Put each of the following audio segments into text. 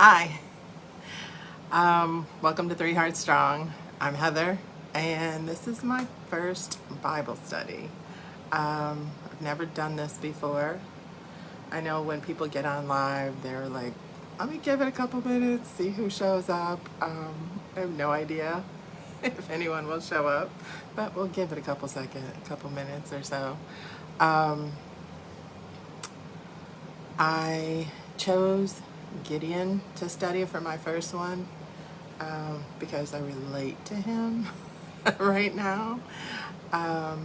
Hi, welcome to Three Hearts Strong. I'm Heather, and this is my first Bible study. I've never done this before. I know when people get on live, they're like, let me give it a couple minutes, see who shows up. I have no idea if anyone will show up, but we'll give it a couple minutes or so. I chose Gideon to study for my first one because I relate to him right now. Um,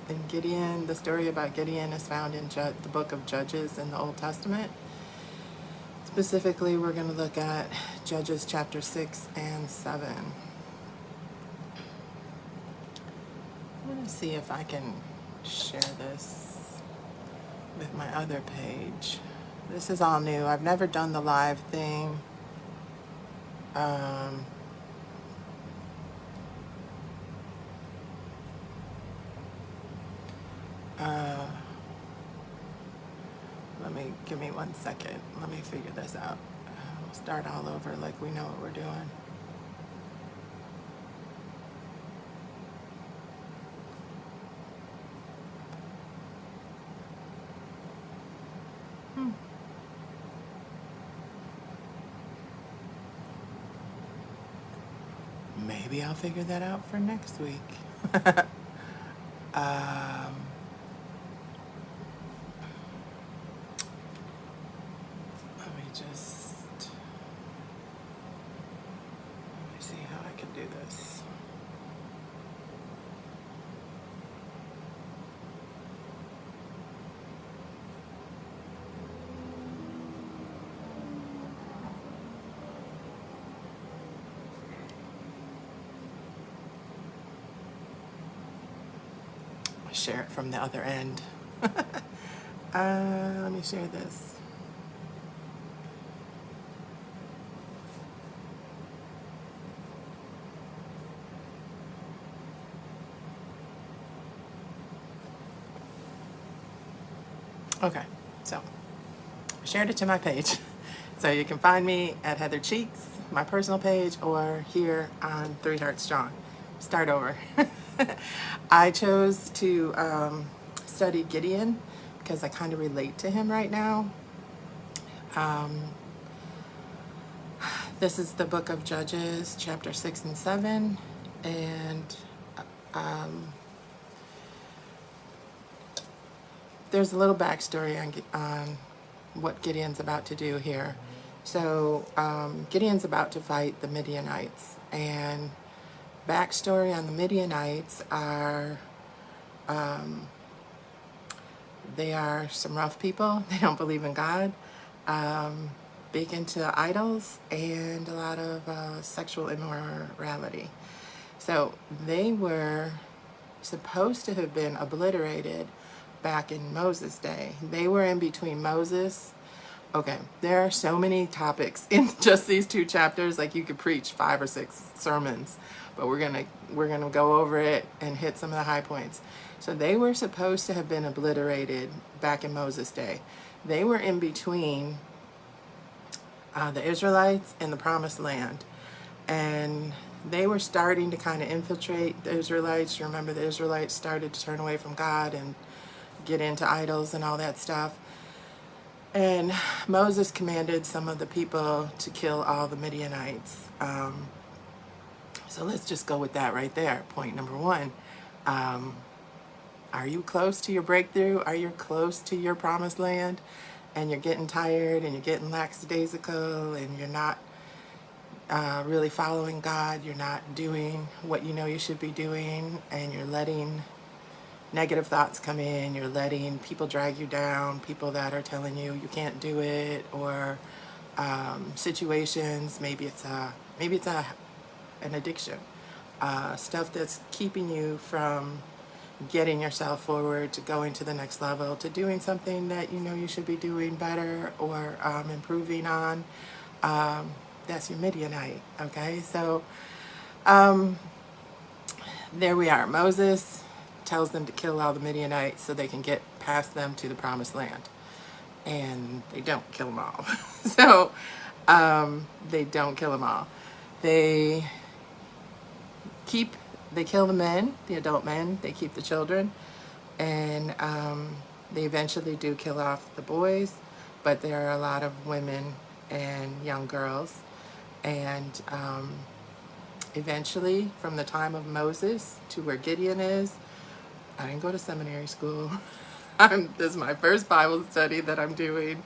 and Gideon, the story about Gideon is found in the book of Judges in the Old Testament. Specifically, we're going to look at Judges chapter 6 and 7. I'm going to see if I can share this with my other page. This is all new. I've never done the live thing. Give me 1 second. Let me figure this out. We'll start all over like we know what we're doing. Maybe I'll figure that out for next week. Let me see how I can do this. Share it from the other end. Let me share this. Okay, so I shared it to my page. So you can find me at Heather Cheeks, my personal page, or here on Three Hearts Strong. Start over. I chose to study Gideon because I kind of relate to him right now. This is the book of Judges, chapter 6 and 7, and there's a little backstory on what Gideon's about to do here. So Gideon's about to fight the Midianites, and backstory on the Midianites are they are some rough people. They don't believe in God, big into idols, and a lot of sexual immorality. So they were supposed to have been obliterated back in Moses' day. They were in between Moses. Okay, there are so many topics in just these 2 chapters. Like you could preach 5 or 6 sermons, but we're gonna go over it and hit some of the high points. So they were supposed to have been obliterated back in Moses' day. They were in between the Israelites and the Promised Land, and they were starting to kind of infiltrate the Israelites. You remember the Israelites started to turn away from God and get into idols and all that stuff. And Moses commanded some of the people to kill all the Midianites. So let's just go with that right there. Point number 1. Are you close to your breakthrough? Are you close to your promised land? And you're getting tired and you're getting lackadaisical and you're not really following God. You're not doing what you know you should be doing, and you're letting negative thoughts come in. You're letting people drag you down, people that are telling you you can't do it, or situations. Maybe it's an addiction, stuff that's keeping you from getting yourself forward, to going to the next level, to doing something that you know you should be doing better, or improving on. That's your Midianite. Okay, so there we are. Moses tells them to kill all the Midianites so they can get past them to the promised land. And they don't kill them all. So They don't kill them all. They keep, they kill the men, the adult men, they keep the children, and they eventually do kill off the boys, but there are a lot of women and young girls. And eventually, from the time of Moses to where Gideon is, I didn't go to seminary school. This is my first Bible study that I'm doing.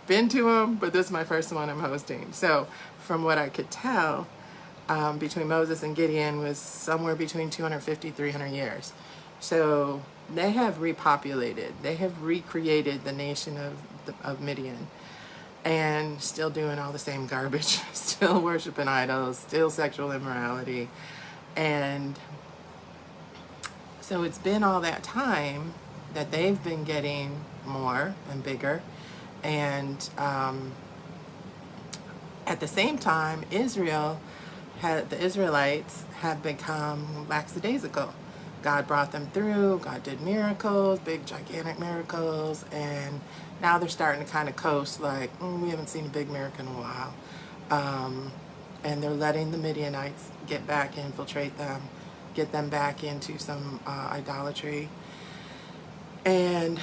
Been to them, but this is my first one I'm hosting. So from what I could tell, between Moses and Gideon was somewhere between 250, 300 years. So they have repopulated. They have recreated the nation of Midian, and still doing all the same garbage, still worshiping idols, still sexual immorality. And so it's been all that time that they've been getting more and bigger. And at the same time, the Israelites had become lackadaisical. God brought them through, God did miracles, big gigantic miracles, and now they're starting to kind of coast like, we haven't seen a big miracle in a while. And they're letting the Midianites get back, infiltrate them, get them back into some idolatry. And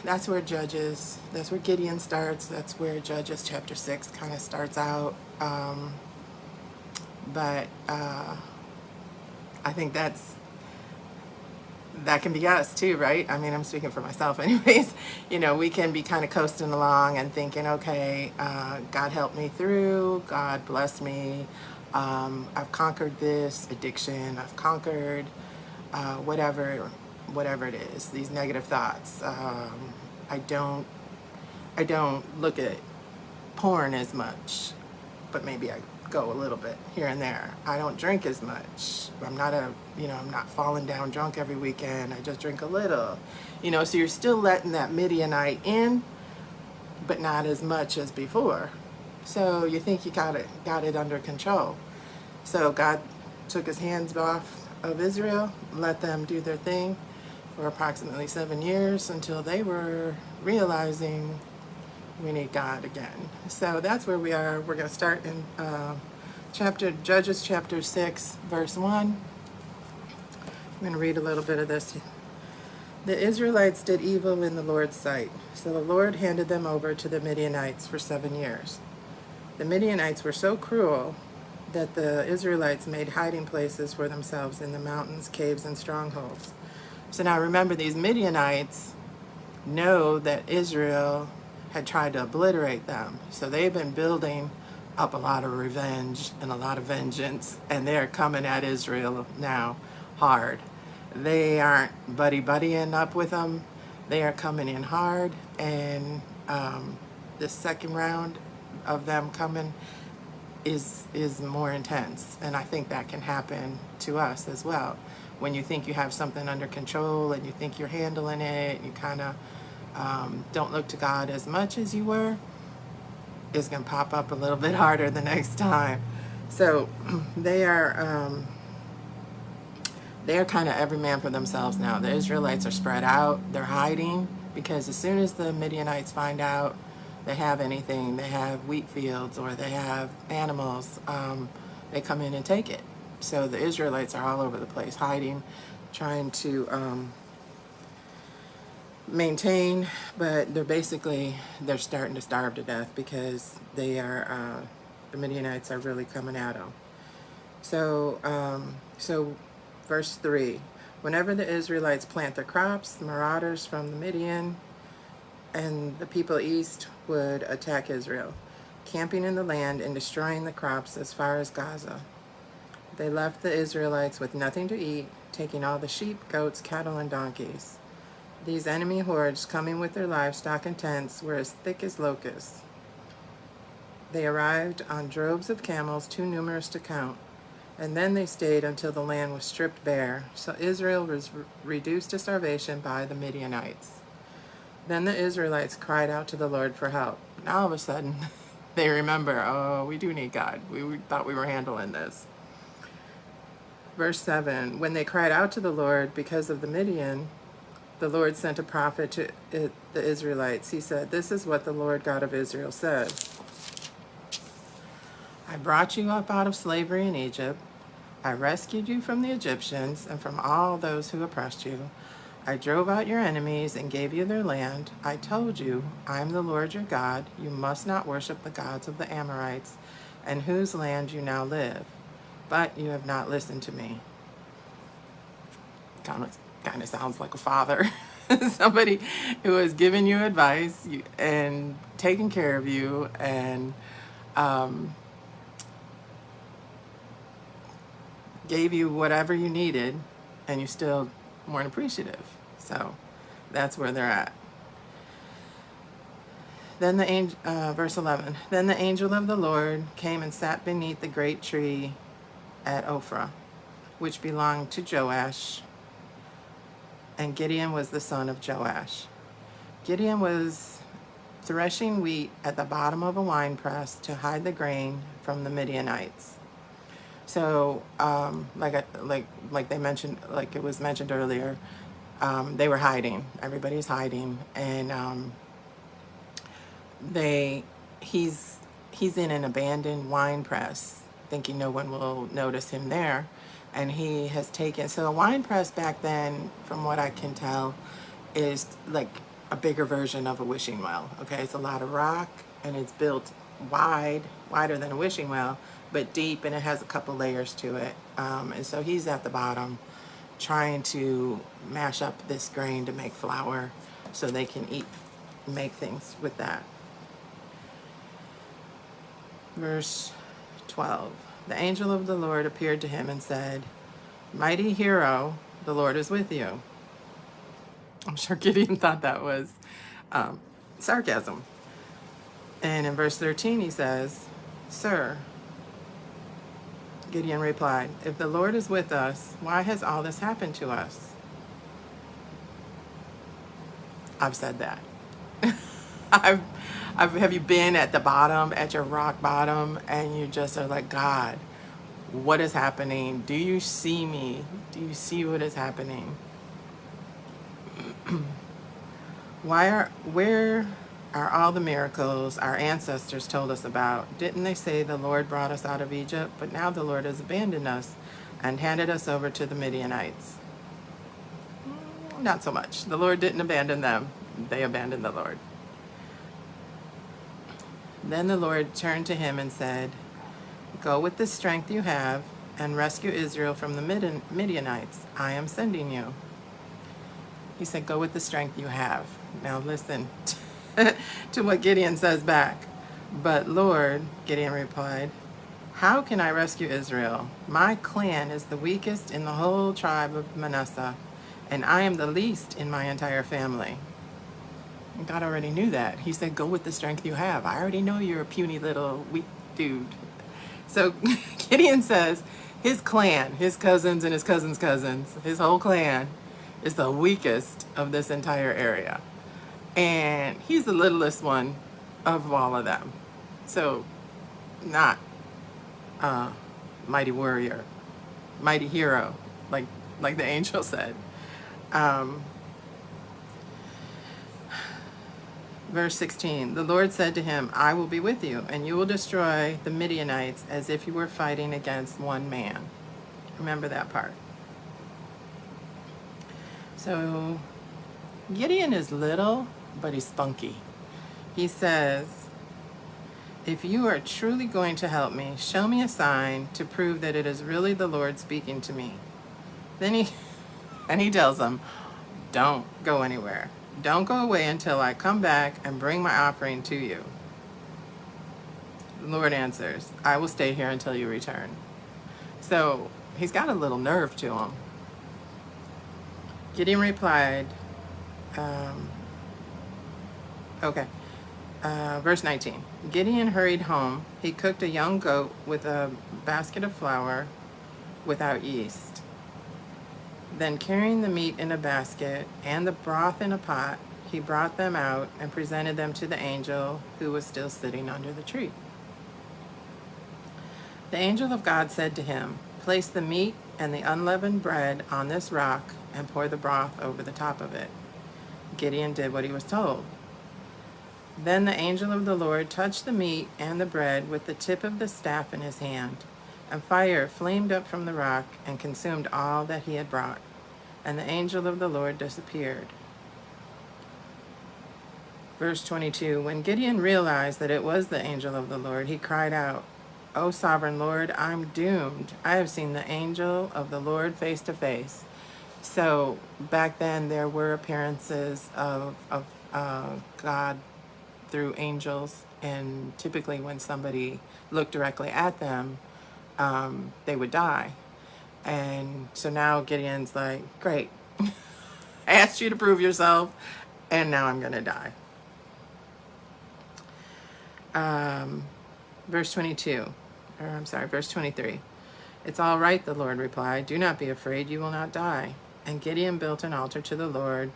that's where Gideon starts. That's where Judges chapter 6 kind of starts out. But I think that can be us too, right? I mean, I'm speaking for myself anyways. We can be kind of coasting along and thinking, okay, God helped me through, God bless me, I've conquered this addiction, I've conquered whatever it is, these negative thoughts. I don't look at porn as much, but maybe I go a little bit here and there. I don't drink as much. I'm not falling down drunk every weekend. I just drink a little. So you're still letting that Midianite in, but not as much as before. So you think you got it under control. So God took his hands off of Israel, let them do their thing for approximately 7 years until they were realizing we need God again. So that's where we are. We're going to start in Judges chapter 6, verse 1. I'm going to read a little bit of this. The Israelites did evil in the Lord's sight, so the Lord handed them over to the Midianites for 7 years. The Midianites were so cruel that the Israelites made hiding places for themselves in the mountains, caves, and strongholds. So now remember, these Midianites know that Israel had tried to obliterate them. So they've been building up a lot of revenge and a lot of vengeance, and they're coming at Israel now hard. They aren't buddying up with them. They are coming in hard, and the second round of them coming is more intense. And I think that can happen to us as well. When you think you have something under control and you think you're handling it, and you kind of don't look to God as much as you were, it's going to pop up a little bit harder the next time. So they are kind of every man for themselves now. The Israelites are spread out. They're hiding because as soon as the Midianites find out they have anything, they have wheat fields or they have animals, they come in and take it. So the Israelites are all over the place, hiding, trying to maintain, but they're starting to starve to death because the Midianites are really coming at them. So verse 3, whenever the Israelites plant their crops, the marauders from the Midian and the people east would attack Israel, camping in the land and destroying the crops as far as Gaza. They left the Israelites with nothing to eat, taking all the sheep, goats, cattle, and donkeys. These enemy hordes, coming with their livestock and tents, were as thick as locusts. They arrived on droves of camels, too numerous to count, and then they stayed until the land was stripped bare. So Israel was reduced to starvation by the Midianites. Then the Israelites cried out to the Lord for help. Now all of a sudden, they remember, oh, we do need God. We thought we were handling this. Verse 7, when they cried out to the Lord because of the Midian, the Lord sent a prophet to the Israelites. He said, this is what the Lord God of Israel says. I brought you up out of slavery in Egypt. I rescued you from the Egyptians and from all those who oppressed you. I drove out your enemies and gave you their land. I told you, I am the Lord your God. You must not worship the gods of the Amorites, in whose land you now live. But you have not listened to me. Kind of sounds like a father. Somebody who has given you advice and taken care of you and gave you whatever you needed, and you still weren't appreciative. So that's where they're at. Then the angel, verse 11. Then the angel of the Lord came and sat beneath the great tree at Ophrah, which belonged to Joash, and Gideon was the son of Joash. Gideon was threshing wheat at the bottom of a winepress to hide the grain from the Midianites. So, like they mentioned, like it was mentioned earlier, they were hiding. Everybody's hiding, and he's in an abandoned wine press, thinking no one will notice him there, and he has taken. So a wine press back then, from what I can tell, is like a bigger version of a wishing well. Okay, it's a lot of rock, and it's built wider than a wishing well, but deep, and it has a couple layers to it. And so he's at the bottom trying to mash up this grain to make flour so they can make things with that. Verse 12. The angel of the Lord appeared to him and said, "Mighty hero, the Lord is with you." I'm sure Gideon thought that was sarcasm. And in verse 13 he says, "Sir," Gideon replied, "if the Lord is with us, why has all this happened to us?" I've said that. Have you been at the bottom, at your rock bottom, and you just are like, God, what is happening? Do you see me? Do you see what is happening? Where are all the miracles our ancestors told us about? Didn't they say the Lord brought us out of Egypt? But now the Lord has abandoned us and handed us over to the Midianites. Not so much. The Lord didn't abandon them. They abandoned the Lord. Then the Lord turned to him and said, "Go with the strength you have and rescue Israel from the Midianites. I am sending you." He said, "Go with the strength you have." Now listen to what Gideon says back. "But Lord," Gideon replied, "how can I rescue Israel? My clan is the weakest in the whole tribe of Manasseh, and I am the least in my entire family." God already knew that. He said, "Go with the strength you have. I already know you're a puny little weak dude." So Gideon says his clan, his cousins and his cousins' cousins, his whole clan is the weakest of this entire area. And he's the littlest one of all of them. So not mighty warrior, mighty hero, like the angel said. Verse 16, the Lord said to him, "I will be with you, and you will destroy the Midianites as if you were fighting against one man." Remember that part. So Gideon is little, but he's spunky. He says, "If you are truly going to help me, show me a sign to prove that it is really the Lord speaking to me." Then he tells them, "Don't go anywhere. Don't go away until I come back and bring my offering to you." The Lord answers, "I will stay here until you return." So he's got a little nerve to him. Gideon replied, verse 19. Gideon hurried home. He cooked a young goat with a basket of flour without yeast. Then, carrying the meat in a basket and the broth in a pot, he brought them out and presented them to the angel who was still sitting under the tree. The angel of God said to him, "Place the meat and the unleavened bread on this rock and pour the broth over the top of it." Gideon did what he was told. Then the angel of the Lord touched the meat and the bread with the tip of the staff in his hand, and fire flamed up from the rock and consumed all that he had brought. And the angel of the Lord disappeared. Verse 22, when Gideon realized that it was the angel of the Lord, he cried out, "O sovereign Lord, I'm doomed. I have seen the angel of the Lord face to face." So back then there were appearances of God through angels, and typically when somebody looked directly at them, they would die. And so now Gideon's like, great, I asked you to prove yourself, and now I'm going to die. Verse 22, or I'm sorry, verse 23. "It's all right," the Lord replied. "Do not be afraid, you will not die." And Gideon built an altar to the Lord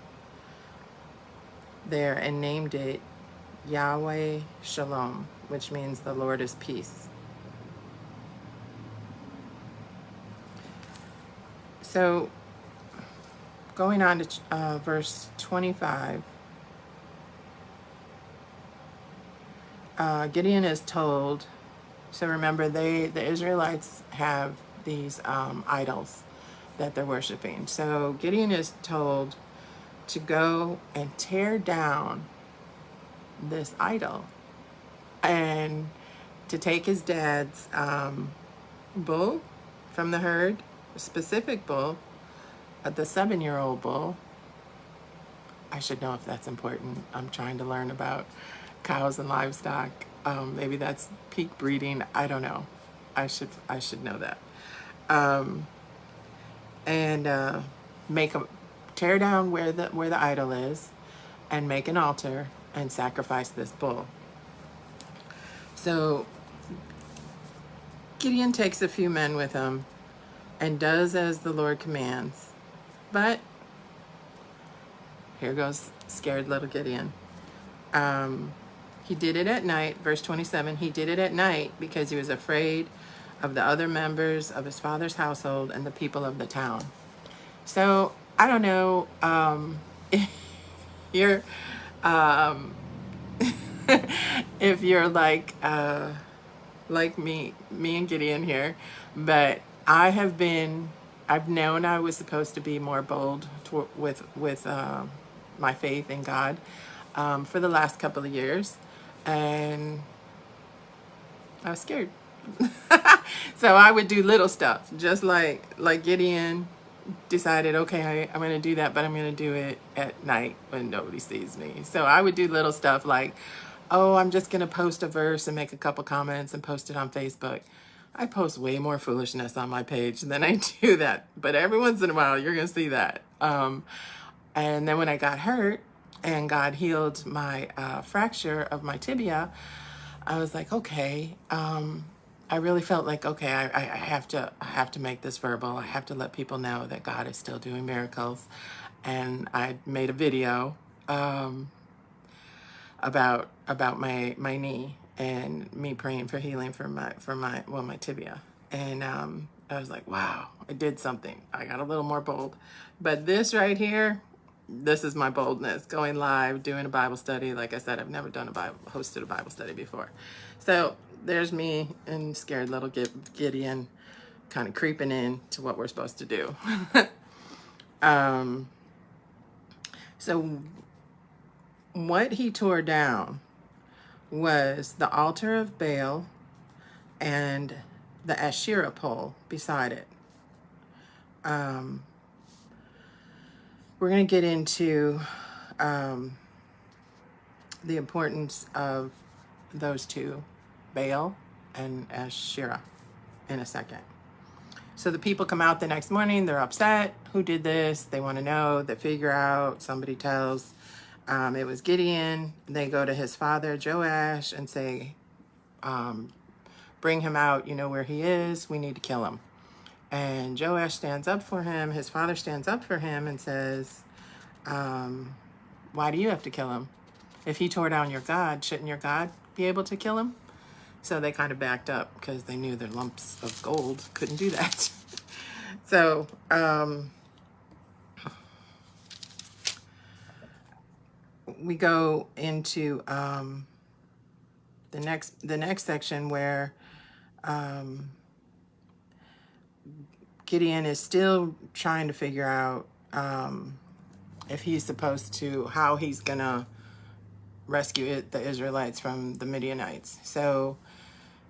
there and named it Yahweh Shalom, which means the Lord is peace. So going on to verse 25, Gideon is told, so remember the Israelites have these idols that they're worshiping. So Gideon is told to go and tear down this idol and to take his dad's bull from the herd, a specific bull, the 7-year-old bull. I should know if that's important. I'm trying to learn about cows and livestock. Maybe that's peak breeding. I don't know. I should know that. And tear down where the idol is, and make an altar and sacrifice this bull. So Gideon takes a few men with him and does as the Lord commands. But here goes scared little Gideon. He did it at night. Verse 27, he did it at night because he was afraid of the other members of his father's household and the people of the town. So I don't know if you're if you're like me and Gideon here, but I've known I was supposed to be more bold with my faith in God for the last couple of years, and I was scared. So I would do little stuff, just like Gideon decided, okay, I'm going to do that, but I'm going to do it at night when nobody sees me. So I would do little stuff like, oh, I'm just going to post a verse and make a couple comments and post it on Facebook. I post way more foolishness on my page than I do that, but every once in a while you're going to see that. And then when I got hurt and God healed my fracture of my tibia, I was like, okay, I really felt like, okay, I have to make this verbal. I have to let people know that God is still doing miracles. And I made a video about my knee and me praying for healing for my tibia. And I was like, wow, I did something. I got a little more bold. But this right here, this is my boldness, going live, doing a Bible study. Like I said, I've never hosted a Bible study before. So there's me and scared little Gideon kind of creeping in to what we're supposed to do. So what he tore down was the altar of Baal and the Asherah pole beside it. We're going to get into the importance of those two, Baal and Asherah, in a second. So the people come out the next morning. They're upset. Who did this? They want to know. They figure out. Somebody tells. It was Gideon. They go to his father, Joash, and say, bring him out. You know where he is. We need to kill him. And Joash stands up for him. His father stands up for him and says, why do you have to kill him? If he tore down your God, shouldn't your God be able to kill him? So they kind of backed up because they knew their lumps of gold couldn't do that. So we go into the next section where Gideon is still trying to figure out if he's supposed to, how he's gonna rescue the Israelites from the Midianites. So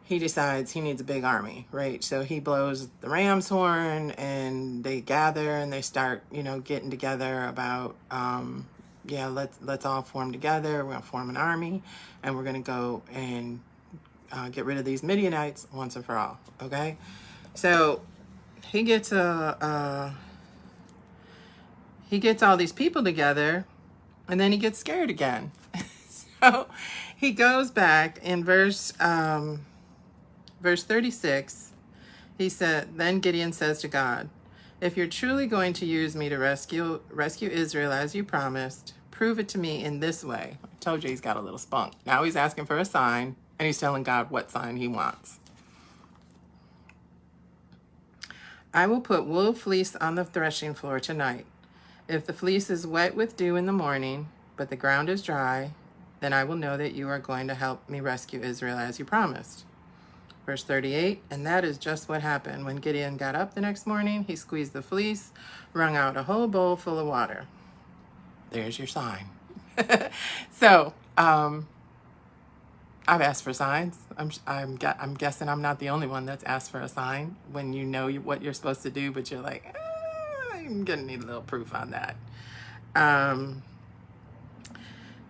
he decides he needs a big army, right? So he blows the ram's horn and they gather and they start, getting together about, yeah, let's all form together. We're gonna form an army and we're gonna go and get rid of these Midianites once and for all. Okay, so he gets he gets all these people together, and then he gets scared again. So he goes back in verse 36. He said, "Then Gideon says to God, if you're truly going to use me to rescue Israel as you promised, prove it to me in this way." I told you he's got a little spunk. Now he's asking for a sign, and he's telling God what sign he wants. "I will put wool fleece on the threshing floor tonight. If the fleece is wet with dew in the morning, but the ground is dry, then I will know that you are going to help me rescue Israel as you promised." Verse 38, and that is just what happened. When Gideon got up the next morning, he squeezed the fleece, wrung out a whole bowl full of water. There's your sign. So, I've asked for signs. I'm guessing I'm not the only one that's asked for a sign when you know what you're supposed to do, but you're like, I'm gonna need a little proof on that.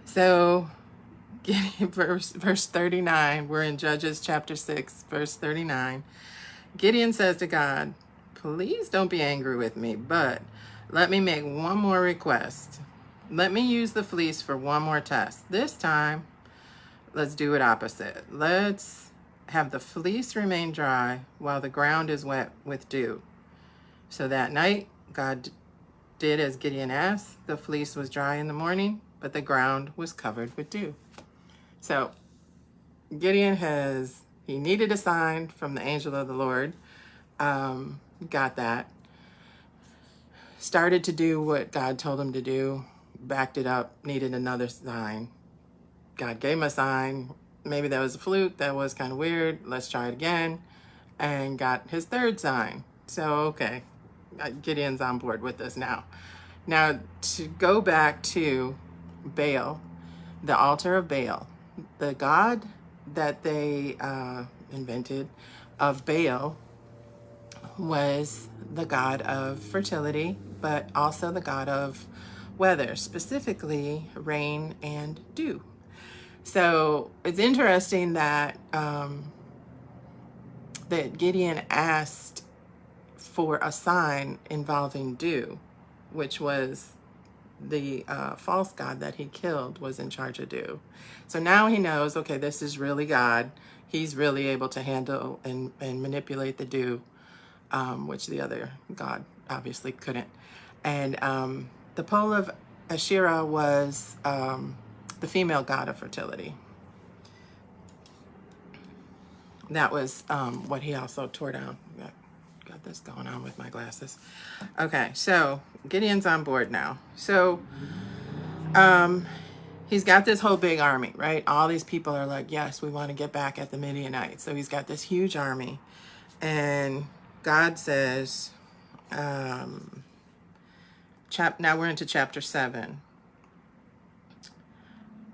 So verse 39, we're in Judges chapter 6, verse 39. Gideon says to God, "Please don't be angry with me, but let me make one more request. Let me use the fleece for one more test. This time, let's do it opposite. Let's have the fleece remain dry while the ground is wet with dew." So that night, God did as Gideon asked. The fleece was dry in the morning, but the ground was covered with dew. So Gideon he needed a sign from the angel of the Lord. Got that. Started to do what God told him to do. Backed it up, needed another sign. God gave him a sign. Maybe that was a fluke. That was kind of weird. Let's try it again. And got his third sign. So, okay, Gideon's on board with this now. Now, to go back to Baal, the altar of Baal, the god that they invented of Baal was the god of fertility, but also the god of weather, specifically rain and dew. So it's interesting that that Gideon asked for a sign involving dew, which was the false god that he killed was in charge of dew. So now he knows, okay, this is really God. He's really able to handle and manipulate the dew, which the other god obviously couldn't. And the pole of Asherah was the female god of fertility. That was what he also tore down. Got this going on with my glasses. Okay, so Gideon's on board now. So he's got this whole big army, right? All these people are like, yes, we want to get back at the Midianites. So he's got this huge army. And God says, now we're into chapter 7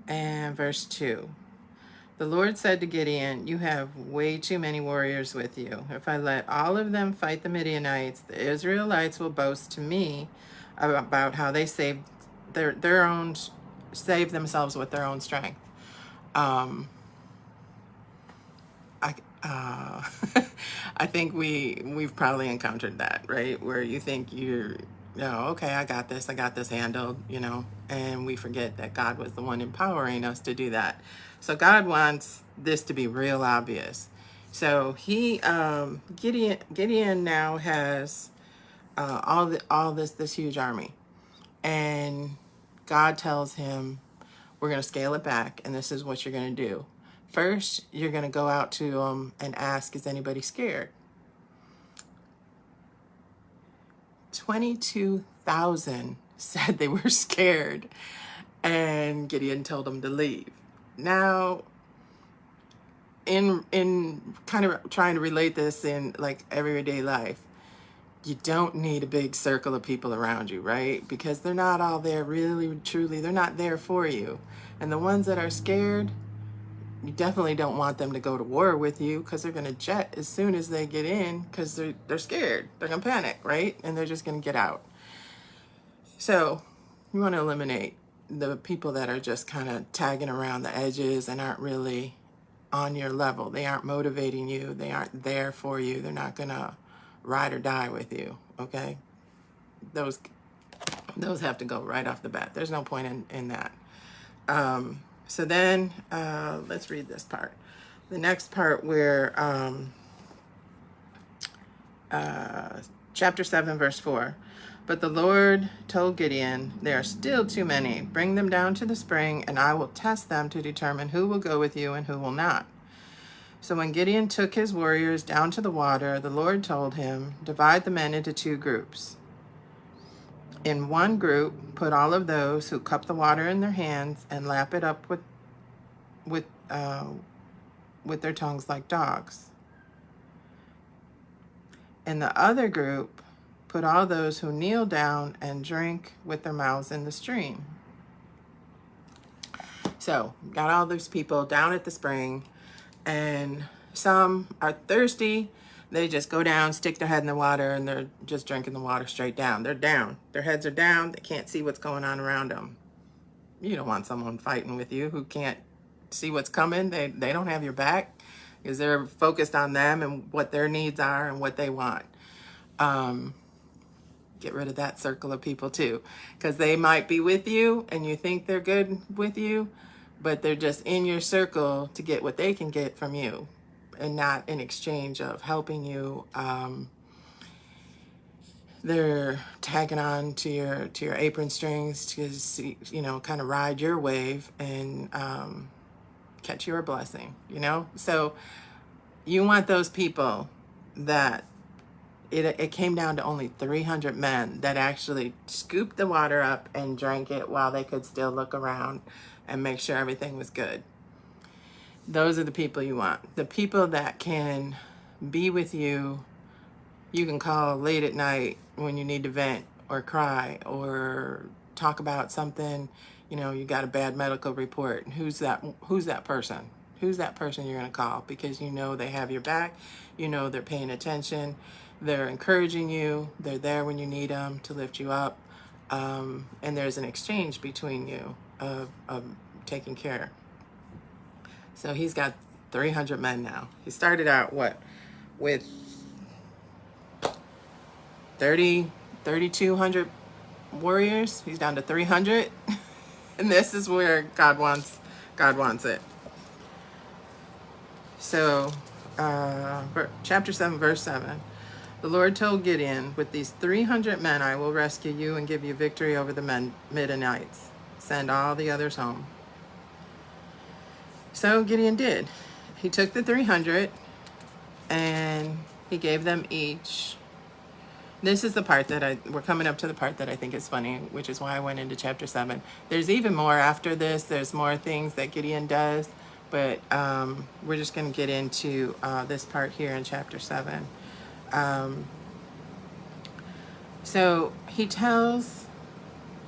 and verse 2. The Lord said to Gideon, "You have way too many warriors with you. If I let all of them fight the Midianites, the Israelites will boast to me about how they saved save themselves with their own strength." I think we've probably encountered that, right? Where you think okay, I got this handled, and we forget that God was the one empowering us to do that. So God wants this to be real obvious. So Gideon now has all this huge army, and God tells him, we're going to scale it back, and this is what you're going to do. First, you're going to go out to them and ask, is anybody scared? 22,000 said they were scared. And Gideon told them to leave. Now, in kind of trying to relate this in like everyday life, you don't need a big circle of people around you, right? Because they're not all there really, truly. They're not there for you. And the ones that are scared, you definitely don't want them to go to war with you, because they're going to jet as soon as they get in, because they're scared. They're going to panic, right? And they're just going to get out. So you want to eliminate the people that are just kind of tagging around the edges and aren't really on your level. They aren't motivating you. They aren't there for you. They're not going to ride or die with you, okay? Those have to go right off the bat. There's no point in that. So then let's read this part. The next part where chapter 7, verse 4. But the Lord told Gideon, there are still too many. Bring them down to the spring, and I will test them to determine who will go with you and who will not. So when Gideon took his warriors down to the water, the Lord told him, divide the men into 2 groups. In one group, put all of those who cup the water in their hands and lap it up with their tongues like dogs. In the other group, put all those who kneel down and drink with their mouths in the stream. So, got all these people down at the spring, and some are thirsty. They just go down, stick their head in the water, and they're just drinking the water straight down. They're down. Their heads are down. They can't see what's going on around them. You don't want someone fighting with you who can't see what's coming. They don't have your back, because they're focused on them and what their needs are and what they want. Get rid of that circle of people too, because they might be with you and you think they're good with you, but they're just in your circle to get what they can get from you, and not in exchange of helping you. They're tagging on to your apron strings to see, kind of ride your wave and catch your blessing, So you want those people that it came down to only 300 men that actually scooped the water up and drank it while they could still look around and make sure everything was good. Those are the people you want. The people that can be with you. You can call late at night when you need to vent or cry or talk about something. You got a bad medical report. Who's that person? Who's that person you're going to call? Because they have your back. They're paying attention. They're encouraging you. They're there when you need them to lift you up. And there's an exchange between you of taking care. So he's got 300 men now. He started out with 3,200 warriors. He's down to 300. And this is where God wants it. So chapter 7, verse 7. The Lord told Gideon, with these 300 men I will rescue you and give you victory over the Midianites. Send all the others home. So Gideon did. He took the 300 and he gave them each. This is the part we're coming up to the part that I think is funny, which is why I went into chapter 7. There's even more after this. There's more things that Gideon does, but we're just going to get into this part here in chapter 7. So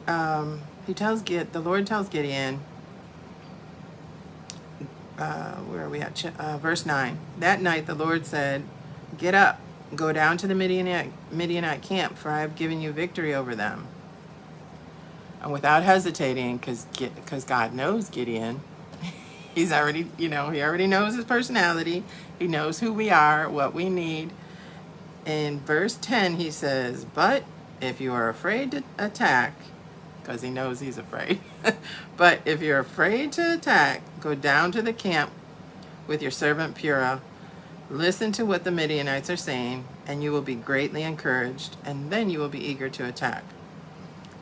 the Lord tells Gideon, where are we at? Verse 9. That night the Lord said, get up, go down to the Midianite camp, for I have given you victory over them. And without hesitating, because God knows Gideon, he's already, he already knows his personality. He knows who we are, what we need. In verse 10, he says, but if you are afraid to attack, because he knows he's afraid, but if you're afraid to attack, go down to the camp with your servant Purah. Listen to what the Midianites are saying, and you will be greatly encouraged, and then you will be eager to attack.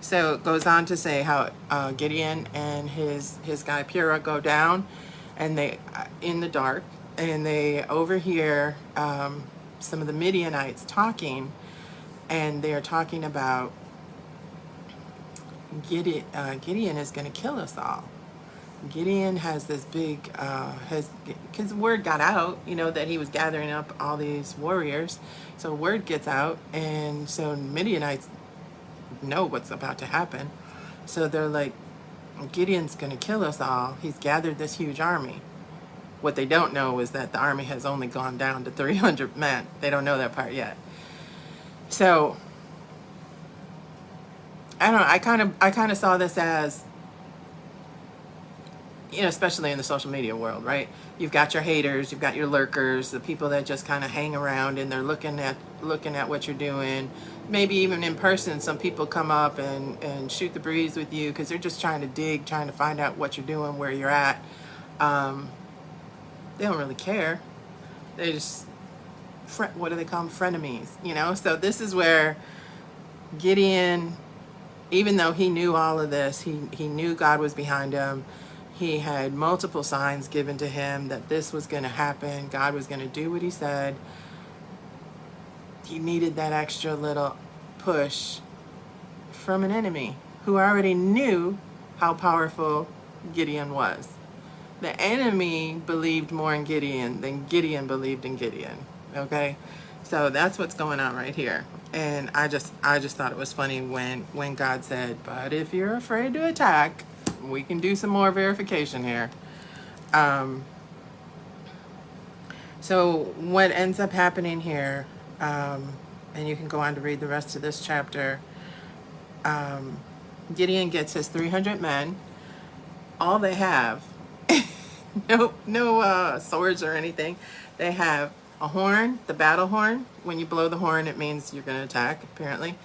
So it goes on to say how Gideon and his guy Purah go down, and they in the dark, and they overhear some of the Midianites talking, and they are talking about Gideon is going to kill us all. Gideon has this big, because word got out, that he was gathering up all these warriors. So word gets out, and so Midianites know what's about to happen. So they're like, Gideon's going to kill us all. He's gathered this huge army. What they don't know is that the army has only gone down to 300 men. They don't know that part yet. So I don't know. I kind of saw this as, especially in the social media world, right? You've got your haters, you've got your lurkers, the people that just kind of hang around and they're looking at what you're doing. Maybe even in person, some people come up and shoot the breeze with you because they're just trying to dig, trying to find out what you're doing, where you're at. They don't really care. They just, what do they call them? Frenemies, So this is where Gideon, even though he knew all of this, he knew God was behind him. He had multiple signs given to him that this was going to happen. God was going to do what he said. He needed that extra little push from an enemy who already knew how powerful Gideon was. The enemy believed more in Gideon than Gideon believed in Gideon. Okay? So that's what's going on right here. And I just thought it was funny when God said, but if you're afraid to attack, we can do some more verification here. So what ends up happening here, and you can go on to read the rest of this chapter, Gideon gets his 300 men. All they have, no swords or anything. They have a horn, the battle horn. When you blow the horn, it means you're going to attack, apparently.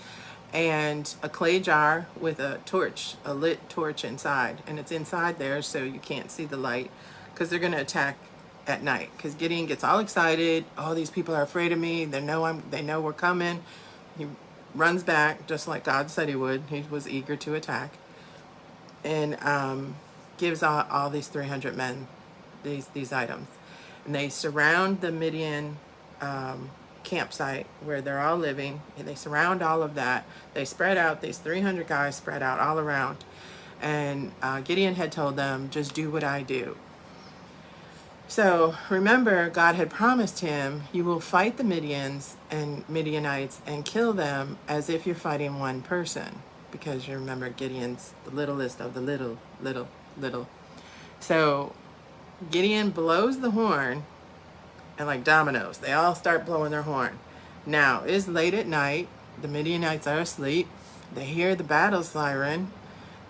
And a clay jar with a torch, a lit torch inside. And it's inside there so you can't see the light because they're going to attack at night. Because Gideon gets all excited. Oh, these people are afraid of me. They know we're coming. He runs back just like God said he would. He was eager to attack. And gives all these 300 men these items. And they surround the Midian campsite where they're all living. And they surround all of that. They spread out, these 300 guys spread out all around. And Gideon had told them, just do what I do. So remember, God had promised him, you will fight the Midianites and kill them as if you're fighting one person. Because you remember, Gideon's the littlest of the little. So Gideon blows the horn, and like dominoes, they all start blowing their horn. Now, it's late at night. The Midianites are asleep. They hear the battle siren,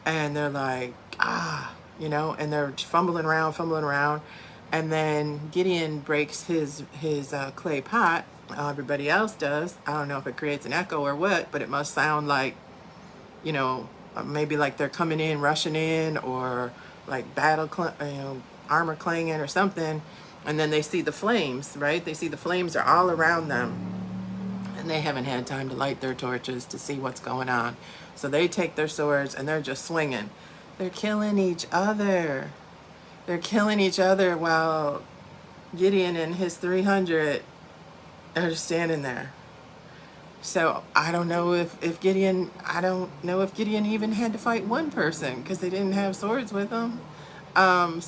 and they're like, and they're fumbling around. And then Gideon breaks his clay pot. Everybody else does. I don't know if it creates an echo or what, but it must sound like, maybe like they're coming in, rushing in, or like armor clanging or something. And then they see the flames, right? They see the flames are all around them. And they haven't had time to light their torches to see what's going on. So they take their swords and they're just swinging. They're killing each other. While Gideon and his 300 are just standing there. So I don't know if Gideon even had to fight one person because they didn't have swords with them. A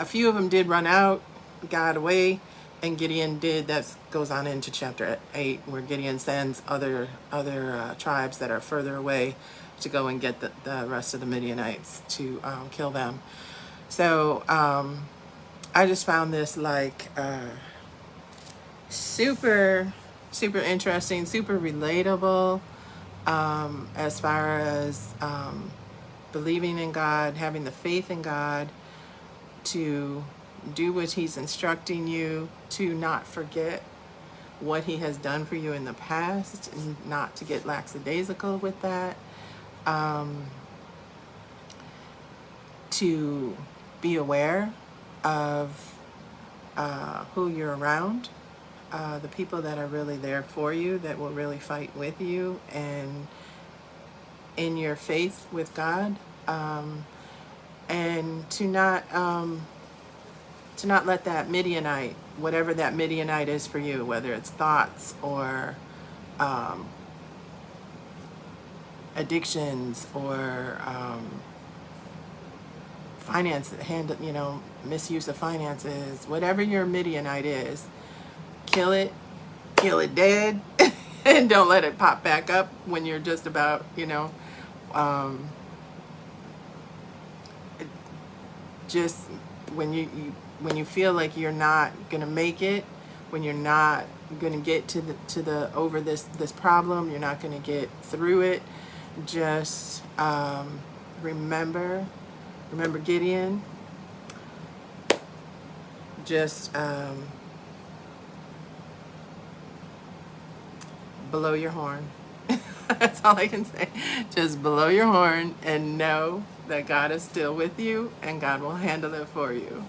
few of them did run out, got away, and Gideon did. That goes on into chapter 8, where Gideon sends other tribes that are further away to go and get the rest of the Midianites to kill them. So I just found this like super interesting, super relatable, as far as believing in God, having the faith in God to do what he's instructing you, to not forget what he has done for you in the past, and not to get lackadaisical with that, to be aware of who you're around, the people that are really there for you, that will really fight with you and in your faith with God, and to not let that Midianite, whatever that Midianite is for you, whether it's thoughts or addictions or misuse of finances, whatever your Midianite is, kill it dead, and don't let it pop back up when you're just about, um, just when you feel like you're not gonna make it, when you're not gonna get to the over this problem, you're not gonna get through it. Just remember Gideon. Just blow your horn. That's all I can say. Just blow your horn and know that God is still with you and God will handle it for you.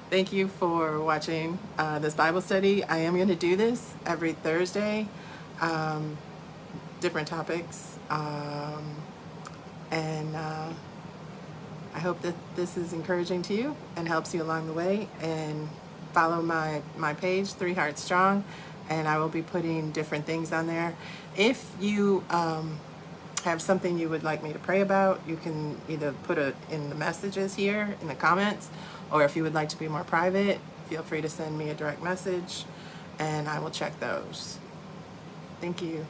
Thank you for watching this Bible study. I am going to do this every Thursday, different topics, and I hope that this is encouraging to you and helps you along the way. And follow my page, 3 Hearts Strong, and I will be putting different things on there. If you have something you would like me to pray about, you can either put it in the messages here in the comments, or if you would like to be more private, feel free to send me a direct message and I will check those. Thank you.